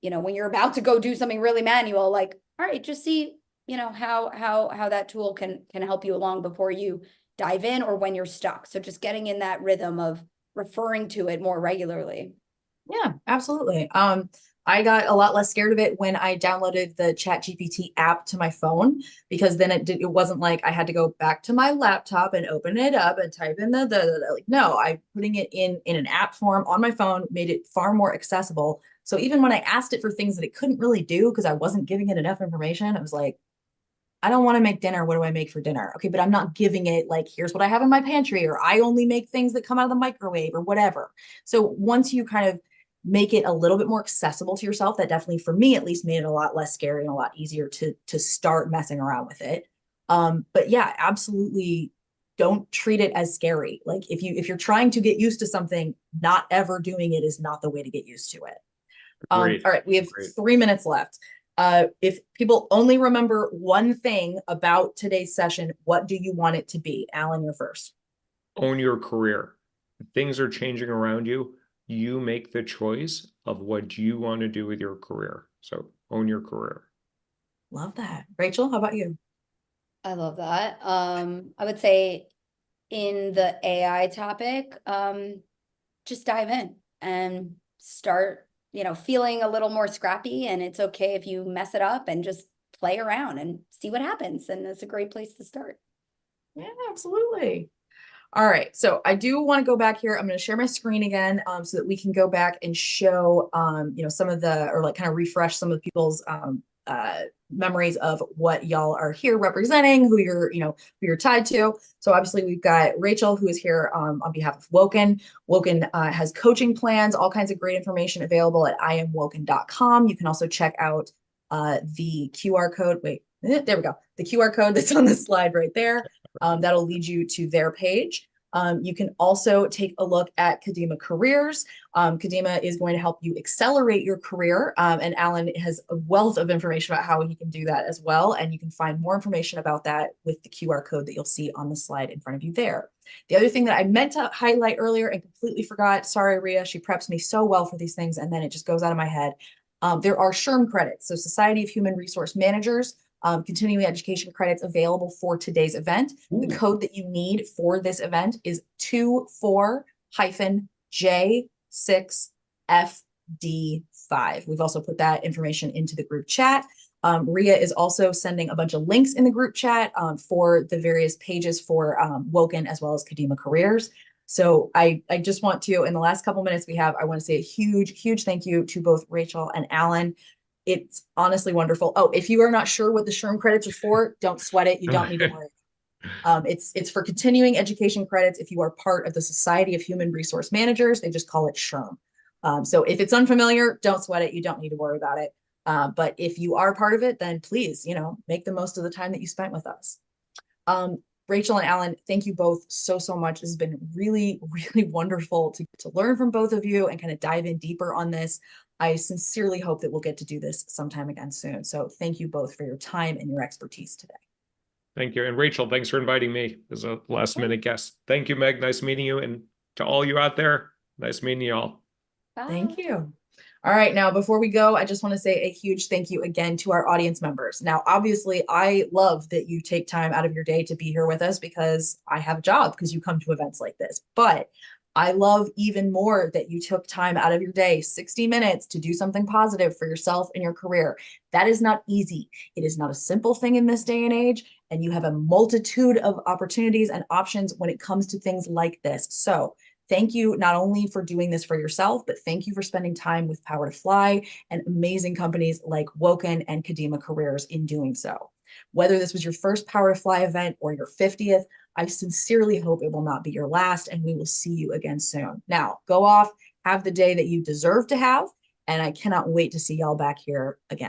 you know, when you're about to go do something really manual, like, all right, just see, you know, how that tool can help you along before you dive in or when you're stuck. So just getting in that rhythm of referring to it more regularly. Yeah, absolutely. I got a lot less scared of it when I downloaded the ChatGPT app to my phone, because then it wasn't like I had to go back to my laptop and open it up and type in like, no, I putting it in an app form on my phone made it far more accessible. So even when I asked it for things that it couldn't really do because I wasn't giving it enough information, I was like, I don't want to make dinner. What do I make for dinner? Okay, but I'm not giving it like, here's what I have in my pantry, or I only make things that come out of the microwave or whatever. So once you kind of make it a little bit more accessible to yourself, that definitely, for me at least, made it a lot less scary and a lot easier to start messing around with it. But yeah, absolutely don't treat it as scary. Like if you're trying to get used to something, not ever doing it is not the way to get used to it. All right, we have 3 minutes left. If people only remember one thing about today's session, what do you want it to be? Alan, you're first. Own your career. Things are changing around you. You make the choice of what you want to do with your career. So own your career. Love that. Rachel, how about you? I love that. I would say in the AI topic, just dive in and start, you know, feeling a little more scrappy, and it's okay if you mess it up and just play around and see what happens. And it's a great place to start. Yeah, absolutely. All right, so I do want to go back here. I'm going to share my screen again, so that we can go back and show, you know, some of the, or like kind of refresh some of people's memories of what y'all are here representing, who you're, you know, who you're tied to. So obviously we've got Rachel, who is here on behalf of Woken. Woken has coaching plans, all kinds of great information available at iamwoken.com. You can also check out the QR code. Wait, there we go. The QR code that's on the slide right there. That'll lead you to their page. You can also take a look at Kadima Careers. Kadima is going to help you accelerate your career, and Alan has a wealth of information about how he can do that as well. And you can find more information about that with the QR code that you'll see on the slide in front of you there. The other thing that I meant to highlight earlier and completely forgot, sorry, Rhea, she preps me so well for these things and then it just goes out of my head. There are SHRM credits, so Society of Human Resource Managers. Continuing education credits available for today's event. Ooh. The code that you need for this event is 24-J6FD5. We've also put that information into the group chat. Rhea is also sending a bunch of links in the group chat for the various pages for Woken as well as Kadima Careers. So I just want to, in the last couple minutes we have, I want to say a huge thank you to both Rachel and Alan. It's honestly wonderful. Oh, if you are not sure what the SHRM credits are for, don't sweat it. You don't need to worry. It's for continuing education credits. If you are part of the Society of Human Resource Managers, they just call it SHRM. So if it's unfamiliar, don't sweat it. You don't need to worry about it. But if you are part of it, then please, you know, make the most of the time that you spent with us. Rachel and Alan, thank you both so much. This has been really wonderful to learn from both of you and kind of dive in deeper on this. I sincerely hope that we'll get to do this sometime again soon. So thank you both for your time and your expertise today. Thank you. And Rachel, thanks for inviting me as a last minute guest. Thank you, Meg. Nice meeting you. And to all you out there, nice meeting you all. Bye. Thank you. All right, now before we go, I just want to say a huge thank you again to our audience members. Now, obviously, I love that you take time out of your day to be here with us because I have a job because you come to events like this. But I love even more that you took time out of your day, 60 minutes, to do something positive for yourself and your career. That is not easy. It is not a simple thing in this day and age. And you have a multitude of opportunities and options when it comes to things like this. So thank you not only for doing this for yourself, but thank you for spending time with Power to Fly and amazing companies like Woken and Kadima Careers in doing so. Whether this was your first Power to Fly event or your 50th, I sincerely hope it will not be your last, and we will see you again soon. Now, go off, have the day that you deserve to have, and I cannot wait to see y'all back here again.